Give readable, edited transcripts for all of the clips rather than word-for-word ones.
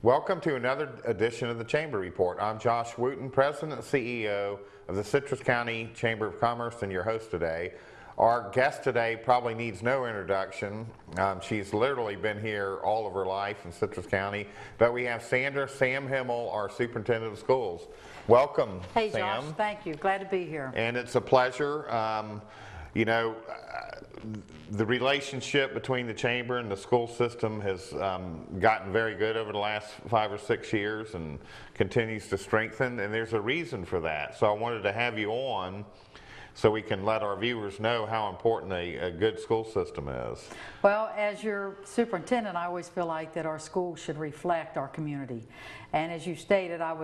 Welcome to another edition of the Chamber Report. I'm Josh Wooten, President and CEO of the Citrus County Chamber of Commerce and your host today. Our guest today probably needs no introduction. She's literally been here all of her life in Citrus County, but we have Sam Himmel, our Superintendent of Schools. Welcome, Hey, Sam. Josh, thank you. Glad to be here. And it's a pleasure. The relationship between the Chamber and the school system has gotten very good over the last 5 or 6 years and continues to strengthen, and there's a reason for that. So I wanted to have you on so we can let our viewers know how important a good school system is. Well, as your superintendent, I always feel like that our schools should reflect our community. And as you stated, I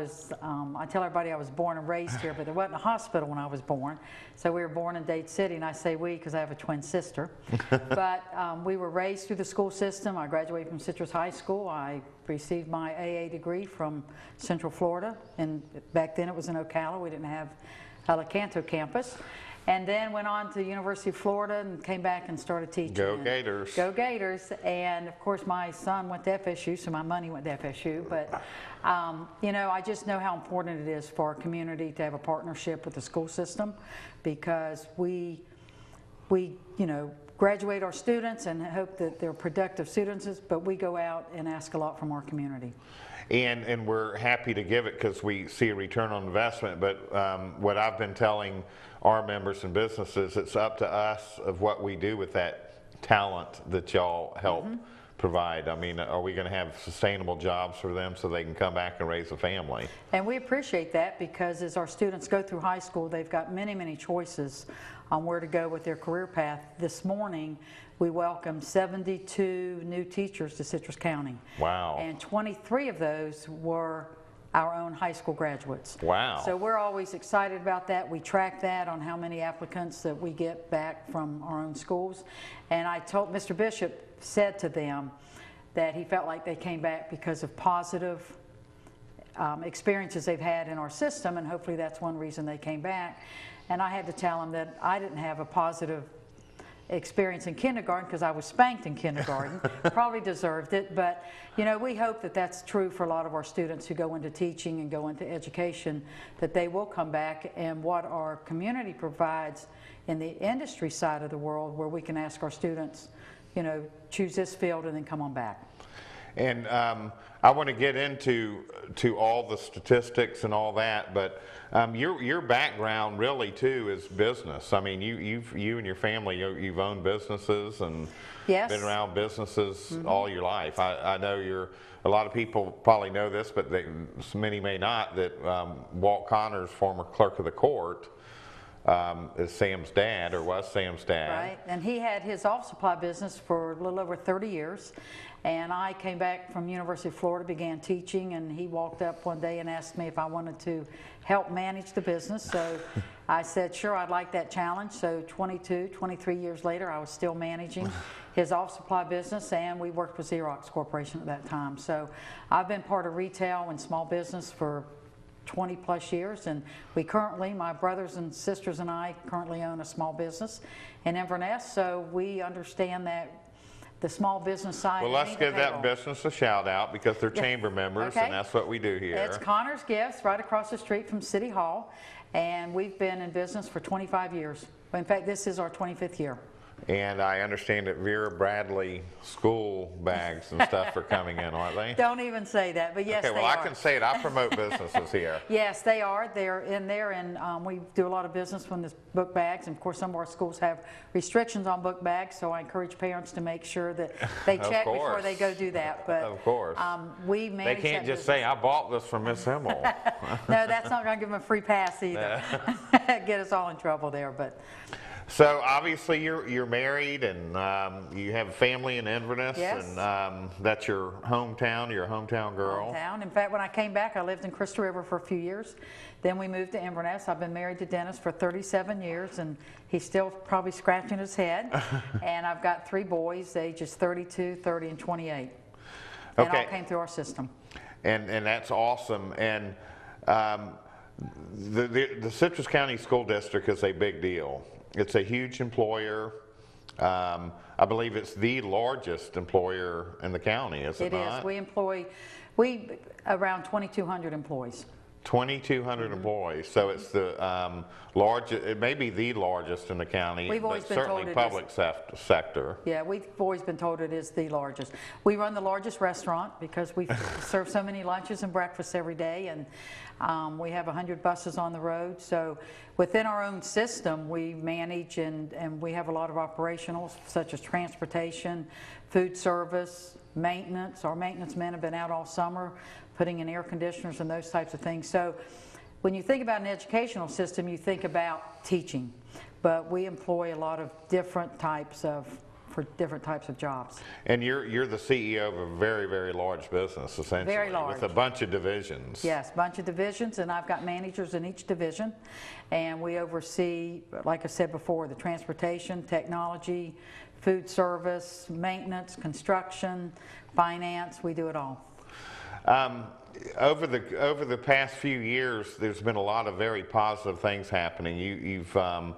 tell everybody I was born and raised here, but there wasn't a hospital when I was born. So we were born in Dade City, and I say we because I have a twin sister. But we were raised through the school system. I graduated from Citrus High School. I received my AA degree from Central Florida, and back then it was in Ocala. We didn't have Alicanto campus, and then went on to University of Florida and came back and started teaching. Go Gators. Go Gators. And of course my son went to FSU, so my money went to FSU, but I just know how important it is for our community to have a partnership with the school system, because we graduate our students and hope that they're productive students, but we go out and ask a lot from our community. And we're happy to give it because we see a return on investment, but what I've been telling our members and businesses, it's up to us of what we do with that talent that y'all help provide. I mean, are we going to have sustainable jobs for them so they can come back and raise a family? And we appreciate that, because as our students go through high school, they've got many, many choices on where to go with their career path. This morning, we welcomed 72 new teachers to Citrus County. Wow. And 23 of those were our own high school graduates. Wow. So we're always excited about that. We track that on how many applicants that we get back from our own schools. And I told Mr. Bishop said to them that he felt like they came back because of positive experiences they've had in our system, and hopefully that's one reason they came back. And I had to tell him that I didn't have a positive experience in kindergarten because I was spanked in kindergarten. Probably deserved it, but we hope that that's true for a lot of our students who go into teaching and go into education, that they will come back. And what our community provides in the industry side of the world, where we can ask our students, choose this field and then come on back. And I want to get into all the statistics and all that, but your background really too is business. I mean, you and your family, you've owned businesses and been around businesses all your life. I know a lot of people probably know this, but many may not, that Walt Connor's former clerk of the court is Sam's dad, or was Sam's dad. Right, and he had his office supply business for a little over 30 years. And I came back from University of Florida, began teaching, and he walked up one day and asked me if I wanted to help manage the business. So I said, sure, I'd like that challenge. So 23 years later, I was still managing his office supply business, and we worked with Xerox Corporation at that time. So I've been part of retail and small business for 20 plus years, and my brothers and sisters and I currently own a small business in Inverness, so we understand that the small business side. Well, let's give that business a shout out, because they're chamber members, and that's what we do here. It's Connor's Gifts, right across the street from City Hall, and we've been in business for 25 years. In fact, this is our 25th year. And I understand that Vera Bradley school bags and stuff are coming in, aren't they? Don't even say that, but yes, okay, well, they are. I can say it. I promote businesses here. Yes, they are. They're in there, and we do a lot of business with the book bags. And of course, some of our schools have restrictions on book bags, so I encourage parents to make sure that they check before they go do that. But of course, we manage. They can't just say, "I bought this from Miss Himmel." No, that's not going to give them a free pass either. Get us all in trouble there, but. So obviously you're married, and you have a family in Inverness, and that's your hometown. You're a hometown girl. Hometown. In fact, when I came back, I lived in Crystal River for a few years. Then we moved to Inverness. I've been married to Dennis for 37 years, and he's still probably scratching his head. And I've got 3 boys, ages 32, 30, and 28. And all came through our system. And that's awesome. And the Citrus County School District is a big deal. It's a huge employer. I believe it's the largest employer in the county, is it not? It is. We employ Around 2,200 employees. 2,200 employees, so it's the largest, it may be the largest in the county, We've always but been told certainly it public sector. Yeah, we've always been told it is the largest. We run the largest restaurant because we serve so many lunches and breakfasts every day, and we have 100 buses on the road. So within our own system, we manage and we have a lot of operationals such as transportation, food service, maintenance. Our maintenance men have been out all summer putting in air conditioners and those types of things. So when you think about an educational system, you think about teaching, but we employ a lot of different types of jobs. And you're the CEO of a very, very large business, essentially. Very large. With a bunch of divisions. Yes, bunch of divisions, and I've got managers in each division, and we oversee, like I said before, the transportation, technology, food service, maintenance, construction, finance. We do it all. Over the past few years, there's been a lot of very positive things happening. You've won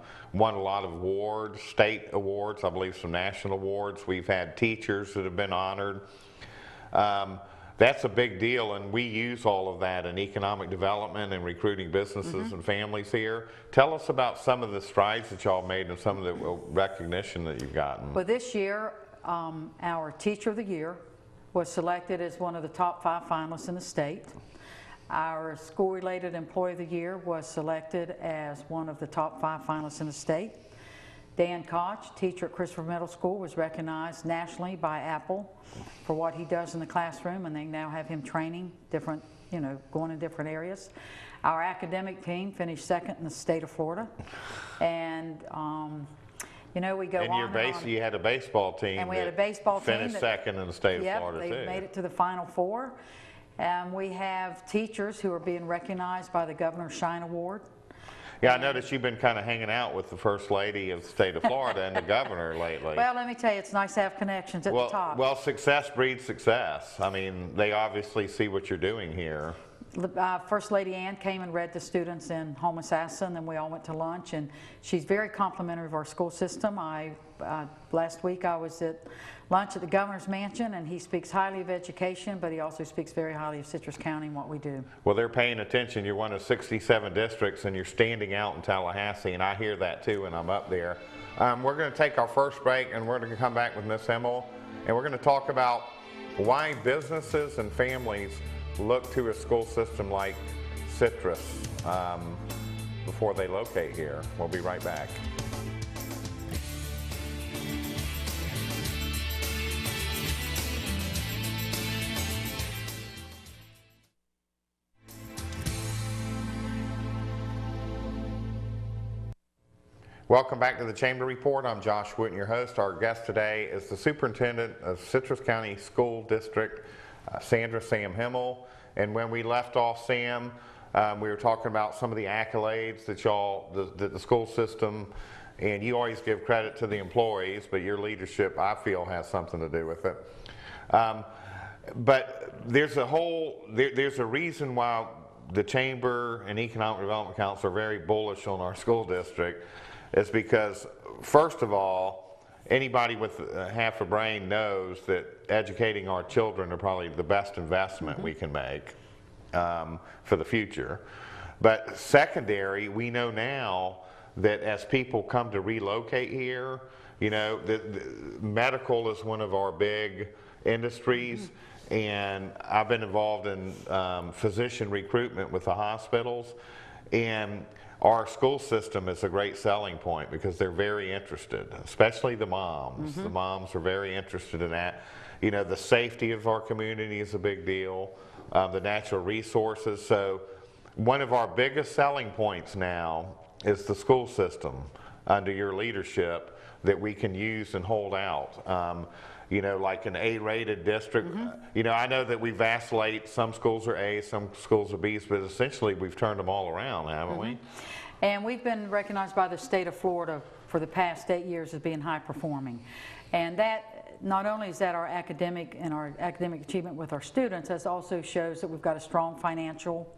a lot of awards, state awards, I believe some national awards. We've had teachers that have been honored. That's a big deal, and we use all of that in economic development and recruiting businesses and families here. Tell us about some of the strides that y'all made and some of the recognition that you've gotten. Well, this year, our Teacher of the Year was selected as one of the top 5 finalists in the state. Our School-Related Employee of the Year was selected as one of the top 5 finalists in the state. Dan Koch, teacher at Christopher Middle School, was recognized nationally by Apple for what he does in the classroom, and they now have him training different, going in different areas. Our academic team finished 2nd in the state of Florida, and we go and on and on. You had a baseball team. And we had a baseball team finished 2nd in the state of Florida, too. They made it to the Final Four. We have teachers who are being recognized by the Governor's Shine Award. Yeah, I noticed you've been kind of hanging out with the First Lady of the state of Florida and the governor lately. Well, let me tell you, it's nice to have connections at the top. Well, success breeds success. I mean, they obviously see what you're doing here. First Lady Ann came and read to students in Homosassa, and then we all went to lunch, and she's very complimentary of our school system. Last week I was at lunch at the governor's mansion, and he speaks highly of education, but he also speaks very highly of Citrus County and what we do. Well, they're paying attention. You're one of 67 districts, and you're standing out in Tallahassee, and I hear that too when I'm up there. We're going to take our first break, and we're going to come back with Miss Himmel, and we're going to talk about why businesses and families look to a school system like Citrus before they locate here. We'll be right back. Welcome back to the Chamber Report. I'm Josh Wooten, your host. Our guest today is the Superintendent of Citrus County School District, Sandra Sam Himmel. And when we left off, Sam, we were talking about some of the accolades that the school system, and you always give credit to the employees, but your leadership, I feel, has something to do with it. But there's a reason why the Chamber and Economic Development Council are very bullish on our school district. Is because, first of all, anybody with half a brain knows that educating our children are probably the best investment we can make for the future. But secondary, we know now that as people come to relocate here, the medical is one of our big industries, and I've been involved in physician recruitment with the hospitals, and our school system is a great selling point because they're very interested, especially the moms. The moms are very interested in that. The safety of our community is a big deal, the natural resources. So one of our biggest selling points now is the school system under your leadership that we can use and hold out. Like an A-rated district. I know that we vacillate. Some schools are A's, some schools are B's, but essentially we've turned them all around, haven't we? And we've been recognized by the state of Florida for the past 8 years as being high performing. And that, not only is that our academic achievement with our students, it also shows that we've got a strong financial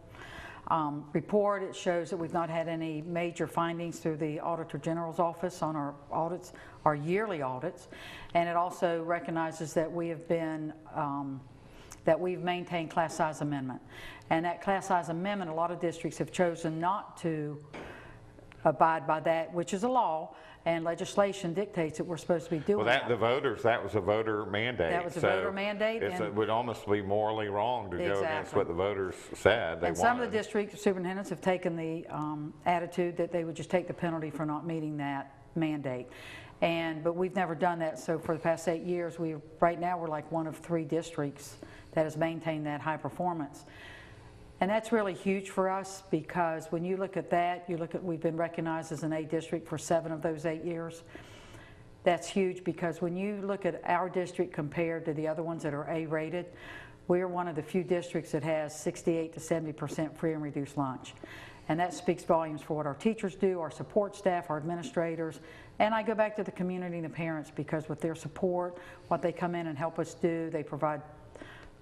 report. It shows that we've not had any major findings through the Auditor General's office on our audits, our yearly audits. And it also recognizes that we have been that we've maintained class size amendment. And that class size amendment, a lot of districts have chosen not to abide by that, which is a law, and legislation dictates that we're supposed to be doing Well, the voters, that was a voter mandate. That was a voter mandate. It would almost be morally wrong to go against what the voters said they wanted. Some of the district superintendents have taken the attitude that they would just take the penalty for not meeting that mandate. But we've never done that. So for the past 8 years, right now we're like one of 3 districts that has maintained that high performance. And that's really huge for us, because when you look at that, we've been recognized as an A district for 7 of those 8 years. That's huge, because when you look at our district compared to the other ones that are A rated, we're one of the few districts that has 68 to 70% free and reduced lunch. And that speaks volumes for what our teachers do, our support staff, our administrators. And I go back to the community and the parents, because with their support, what they come in and help us do, they provide.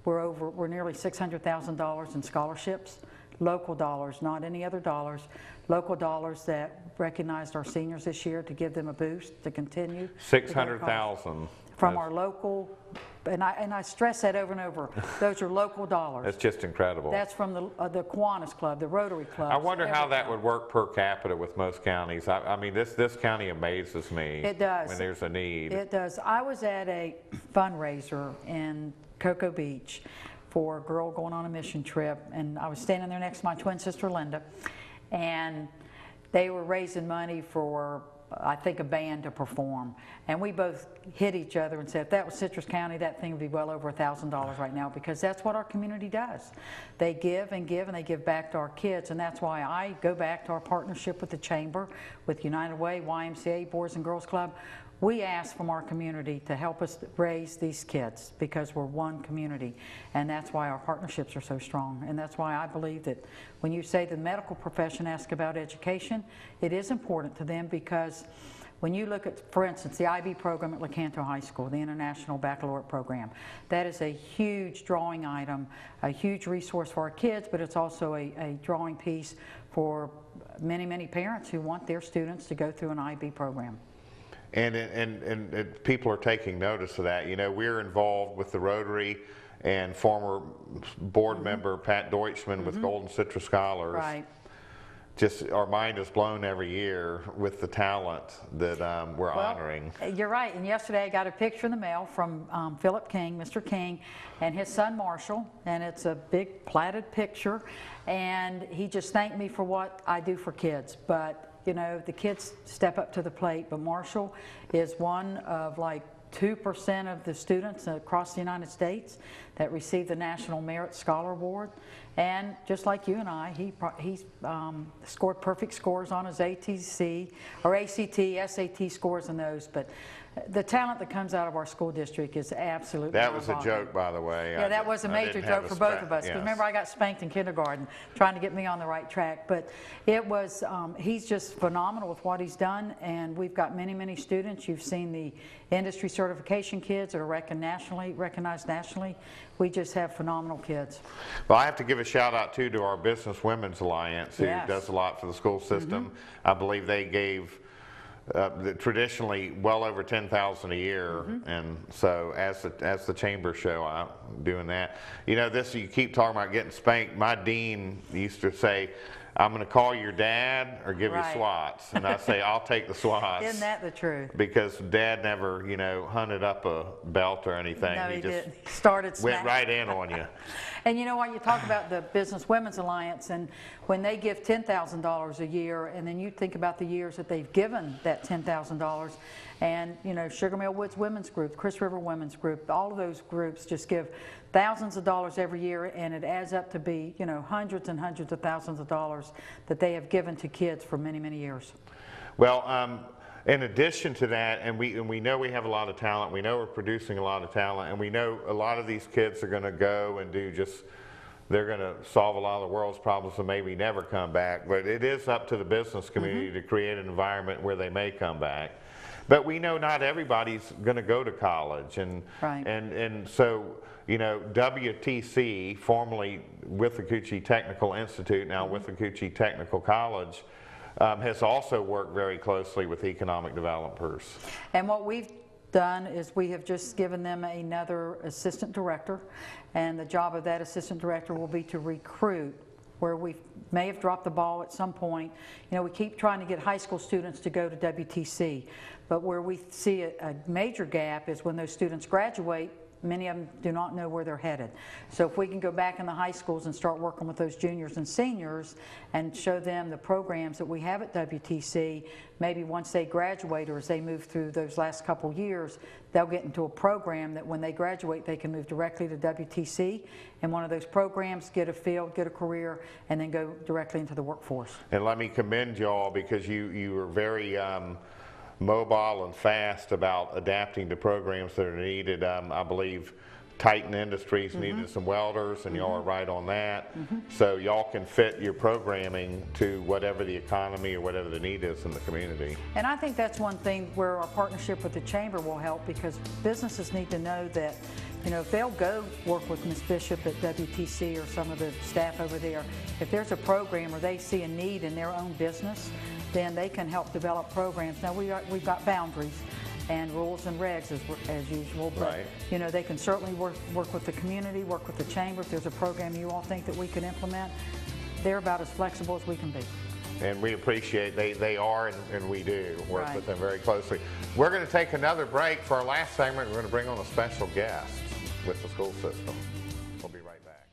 We're nearly $600,000 in scholarships, local dollars, not any other dollars, local dollars that recognized our seniors this year to give them a boost to continue. 600,000 from our local, and I stress that over and over. Those are local dollars. That's just incredible. That's from the Kiwanis Club, the Rotary Club. I wonder how that would work per capita with most counties. I mean, this county amazes me. It does. When there's a need. It does. I was at a fundraiser in Cocoa Beach for a girl going on a mission trip, and I was standing there next to my twin sister Linda, and they were raising money for, I think, a band to perform. And we both hit each other and said, if that was Citrus County, that thing would be well over $1,000 right now, because that's what our community does. They give and give, and they give back to our kids. And that's why I go back to our partnership with the Chamber, with United Way, YMCA, Boys and Girls Club. We ask from our community to help us raise these kids, because we're one community, and that's why our partnerships are so strong. And that's why I believe that when you say the medical profession asks about education, it is important to them, because when you look at, for instance, the IB program at LeCanto High School, the International Baccalaureate Program, that is a huge drawing item, a huge resource for our kids, but it's also a drawing piece for many, many parents who want their students to go through an IB program. And people are taking notice of that. You know, we're involved with the Rotary, and former board member Pat Deutschman with Golden Citrus Scholars. Right. Just our mind is blown every year with the talent that we're honoring. You're right. And yesterday I got a picture in the mail from Philip King, Mr. King, and his son Marshall, and it's a big platted picture. And he just thanked me for what I do for kids. But you know, the kids step up to the plate, but Marshall is one of like 2% of the students across the United States that receive the National Merit Scholar Award. And just like you and I, he scored perfect scores on his ATC, or ACT, SAT scores and those. But the talent that comes out of our school district is absolutely That was a joke, by the way. Yeah, that was a major joke for both of us. Because remember, I got spanked in kindergarten trying to get me on the right track. But it was, he's just phenomenal with what he's done. And we've got many, many students. You've seen the industry certification kids that are recognized nationally. We just have phenomenal kids. Well, I have to give a shout out too to our Business Women's Alliance, who does a lot for the school system. I believe they gave traditionally well over $10,000 a year, and so as the chamber show, I'm doing that. You know, you keep talking about getting spanked. My dean used to say, I'm going to call your dad or give you swats. And I say, I'll take the swats. Isn't that the truth? Because Dad never, you know, hunted up a belt or anything. No, he just started went right in on you. And you know what, you talk about the Business Women's Alliance, and when they give $10,000 a year, and then you think about the years that they've given that $10,000, and you know, Sugar Mill Woods Women's Group, Chris River Women's Group, all of those groups just give thousands of dollars every year, and it adds up to be, you know, hundreds and hundreds of thousands of dollars that they have given to kids for many, many years. Well, in addition to that, and we know we have a lot of talent, we know we're producing a lot of talent, and we know a lot of these kids are going to go and they're going to solve a lot of the world's problems and maybe never come back, but it is up to the business community to create an environment where they may come back. But we know not everybody's going to go to college, and so, you know, WTC, formerly Withlacoochee Technical Institute, now Withlacoochee Technical College, has also worked very closely with economic developers. And what we've done is we have just given them another assistant director, and the job of that assistant director will be to recruit where we may have dropped the ball at some point. You know, we keep trying to get high school students to go to WTC, but where we see a major gap is when those students graduate, many of them do not know where they're headed. So if we can go back in the high schools and start working with those juniors and seniors and show them the programs that we have at WTC, maybe once they graduate or as they move through those last couple years, they'll get into a program that when they graduate, they can move directly to WTC and one of those programs, get a field, get a career, and then go directly into the workforce. And let me commend y'all because you were very mobile and fast about adapting to programs that are needed. I believe Titan Industries needed some welders, and y'all are right on that. So y'all can fit your programming to whatever the economy or whatever the need is in the community. And I think that's one thing where our partnership with the Chamber will help, because businesses need to know that, you know, if they'll go work with Ms. Bishop at WTC or some of the staff over there, if there's a program or they see a need in their own business, then they can help develop programs. Now we've got boundaries and rules and regs as usual, but you know, they can certainly work with the community, work with the Chamber. If there's a program you all think that we can implement, they're about as flexible as we can be. And we appreciate they are, and we do work with them very closely. We're going to take another break. For our last segment, we're going to bring on a special guest with the school system. We'll be right back.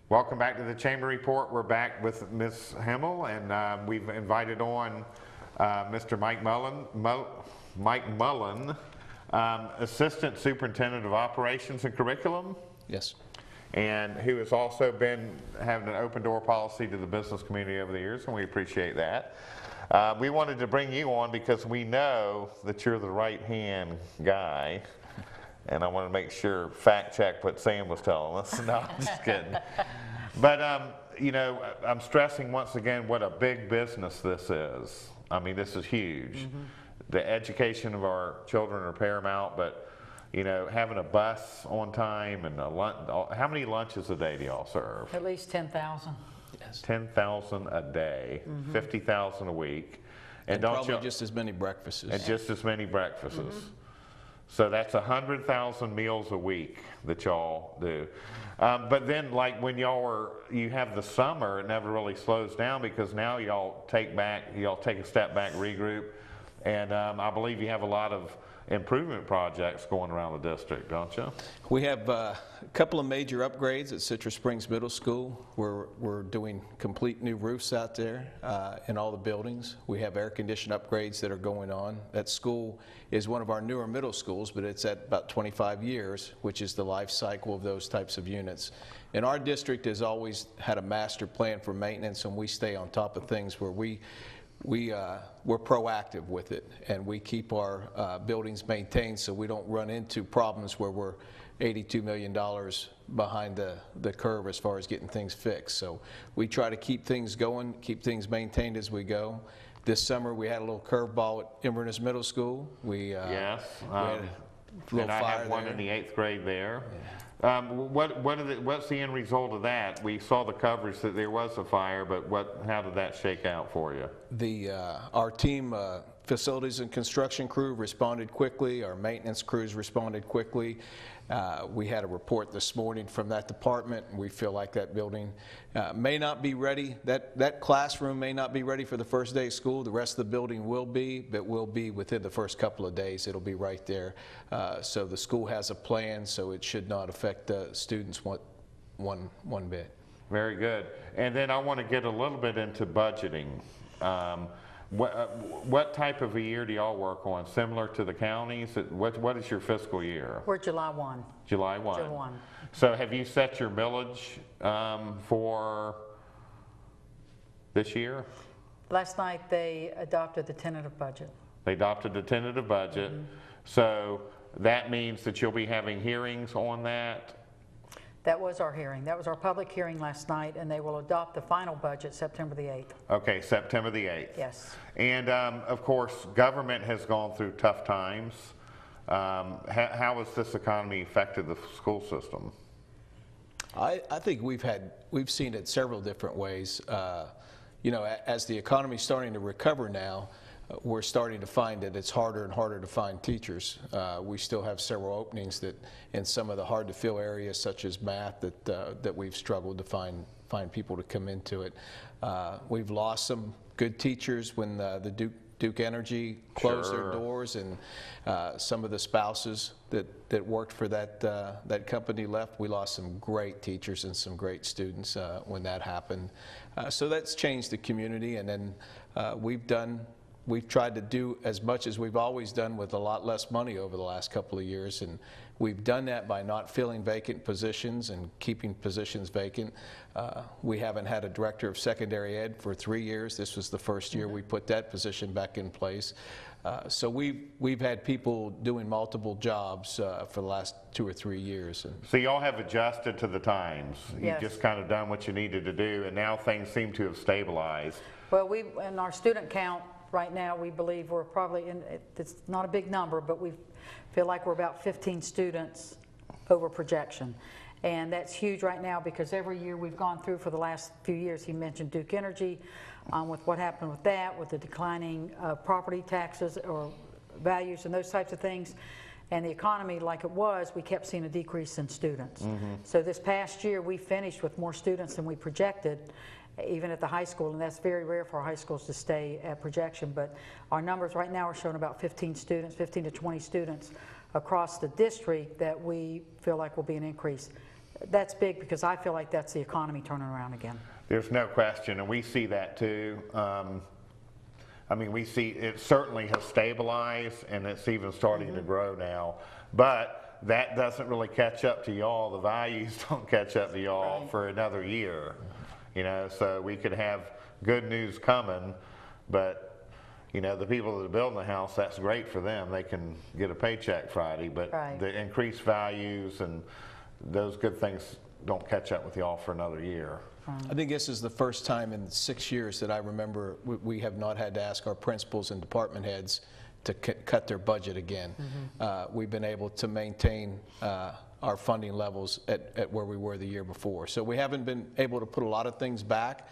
Welcome back to the Chamber Report. We're back with Ms. Himmel, and we've invited on Mr. Mike Mullen, Assistant Superintendent of Operations and Curriculum. Yes. And who has also been having an open door policy to the business community over the years, and we appreciate that. We wanted to bring you on because we know that you're the right-hand guy. And I want to make sure, fact check what Sam was telling us. No, I'm just kidding. But, you know, I'm stressing once again what a big business this is. I mean, this is huge. The education of our children are paramount, but, you know, having a bus on time and a lunch, how many lunches a day do y'all serve? At least 10,000. Yes. 10,000 a day, 50,000 a week. And probably just as many breakfasts. And just as many breakfasts. So that's 100,000 meals a week that y'all do. But then, like when you have the summer, it never really slows down because now y'all take a step back, regroup, and I believe you have a lot of improvement projects going around the district, don't you? We have a couple of major upgrades at Citrus Springs Middle School. We're doing complete new roofs out there in all the buildings. We have air condition upgrades that are going on. That school is one of our newer middle schools, but it's at about 25 years, which is the life cycle of those types of units. And our district has always had a master plan for maintenance, and we stay on top of things where we're proactive with it, and we keep our buildings maintained so we don't run into problems where we're $82 million behind the curve as far as getting things fixed. So we try to keep things going, keep things maintained as we go. This summer we had a little curveball at Inverness Middle School. Yes, we had a little and I fire have one there. in the 8th grade there. What's the end result of that? We saw the coverage that there was a fire, but how did that shake out for you? Our team, facilities and construction crew responded quickly. Our maintenance crews responded quickly. We had a report this morning from that department, and we feel like that building may not be ready. That classroom may not be ready for the first day of school. The rest of the building will be, but will be within the first couple of days. It'll be right there. So the school has a plan, so it should not affect the students one bit. Very good. And then I want to get a little bit into budgeting. What type of a year do y'all work on? Similar to the counties? What is your fiscal year? We're July 1. July 1. July 1. So have you set your millage for this year? Last night they adopted the tentative budget. They adopted the tentative budget. So that means that you'll be having hearings on that? That was our hearing. That was our public hearing last night, and they will adopt the final budget September the 8th. Okay, September the 8th. Yes. And of course, government has gone through tough times. How has this economy affected the school system? I think we've seen it several different ways. You know, as the economy's starting to recover now, we're starting to find that it's harder and harder to find teachers. We still have several openings that in some of the hard to fill areas such as math that we've struggled to find people to come into it. We've lost some good teachers when the Duke Energy closed their doors, and some of the spouses that worked for that company left. We lost some great teachers and some great students when that happened. So that's changed the community, and then we've tried to do as much as we've always done with a lot less money over the last couple of years, and we've done that by not filling vacant positions and keeping positions vacant. We haven't had a director of secondary ed for 3 years. This was the first year we put that position back in place. So we've had people doing multiple jobs for the last 2 or 3 years. So y'all have adjusted to the times. Yes. You've just kind of done what you needed to do, and now things seem to have stabilized. Well, in our student count right now, we believe we're probably it's not a big number, but we feel like we're about 15 students over projection. And that's huge right now because every year we've gone through for the last few years, he mentioned Duke Energy, with what happened with that, with the declining property taxes or values and those types of things. And the economy like it was, we kept seeing a decrease in students. So this past year we finished with more students than we projected, even at the high school, and that's very rare for our high schools to stay at projection. But our numbers right now are showing about 15 students, 15 to 20 students across the district that we feel like will be an increase. That's big because I feel like that's the economy turning around again. There's no question, and we see that too. I mean, we see it certainly has stabilized, and it's even starting to grow now. But that doesn't really catch up to y'all. The values don't catch up to y'all for another year. You know, so we could have good news coming, but you know, the people that are building the house, that's great for them. They can get a paycheck Friday, but the increased values and those good things don't catch up with y'all for another year. I think this is the first time in 6 years that I remember we have not had to ask our principals and department heads to cut their budget again. We've been able to maintain our funding levels at where we were the year before. So we haven't been able to put a lot of things back,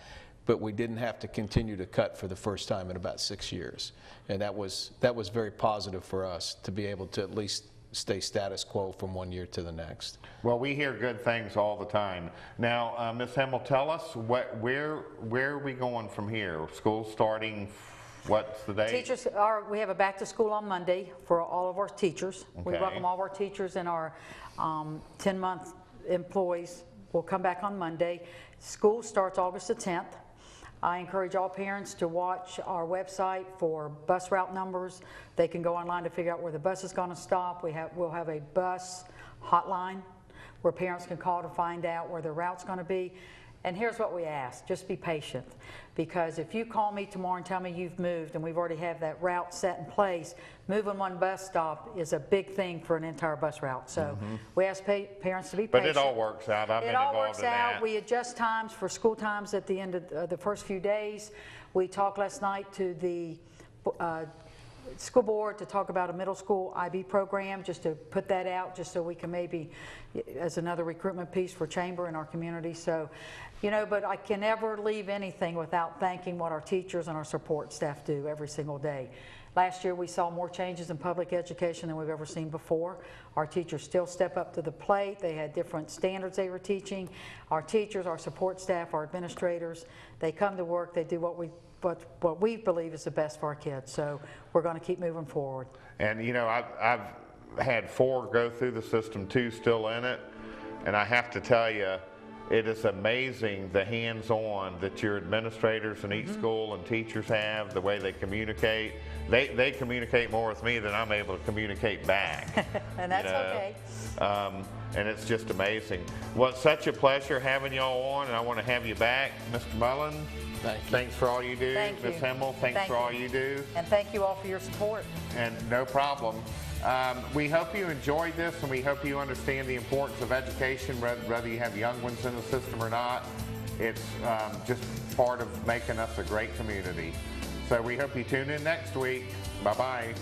but we didn't have to continue to cut for the first time in about 6 years. And that was very positive for us to be able to at least stay status quo from one year to the next. Well, we hear good things all the time. Now, Ms. Himmel, tell us where are we going from here? School's starting, what's the date? Teachers we have a back to school on Monday for all of our teachers. We welcome all of our teachers and our 10-month employees will come back on Monday. School starts August the 10th. I encourage all parents to watch our website for bus route numbers. They can go online to figure out where the bus is going to stop. We'll have a bus hotline where parents can call to find out where the route's going to be. And here's what we ask, just be patient, because if you call me tomorrow and tell me you've moved and we've already have that route set in place, moving one bus stop is a big thing for an entire bus route. So we ask parents to be patient. But it all works out. I've been involved in that. It all works out. We adjust times for school times at the end of the first few days. We talked last night to the school board to talk about a middle school IB program, just to put that out, just so we can maybe, as another recruitment piece for chamber in our community. So, you know, but I can never leave anything without thanking what our teachers and our support staff do every single day. Last year we saw more changes in public education than we've ever seen before. Our teachers still step up to the plate. They had different standards they were teaching. Our teachers, our support staff, our administrators, they come to work, they do what we believe is the best for our kids. So we're going to keep moving forward. And you know, I've had 4 go through the system, 2 still in it, and I have to tell you, it is amazing the hands-on that your administrators in each school and teachers have, the way they communicate. They communicate more with me than I'm able to communicate back. And that's okay. And it's just amazing. Well, it's such a pleasure having y'all on, and I want to have you back, Mr. Mullen. Thank you. Thanks for all you do. Thank you. Ms. Himmel, thanks for all you do. And thank you all for your support. And no problem. We hope you enjoyed this, and we hope you understand the importance of education, whether you have young ones in the system or not. It's just part of making us a great community. So we hope you tune in next week. Bye-bye.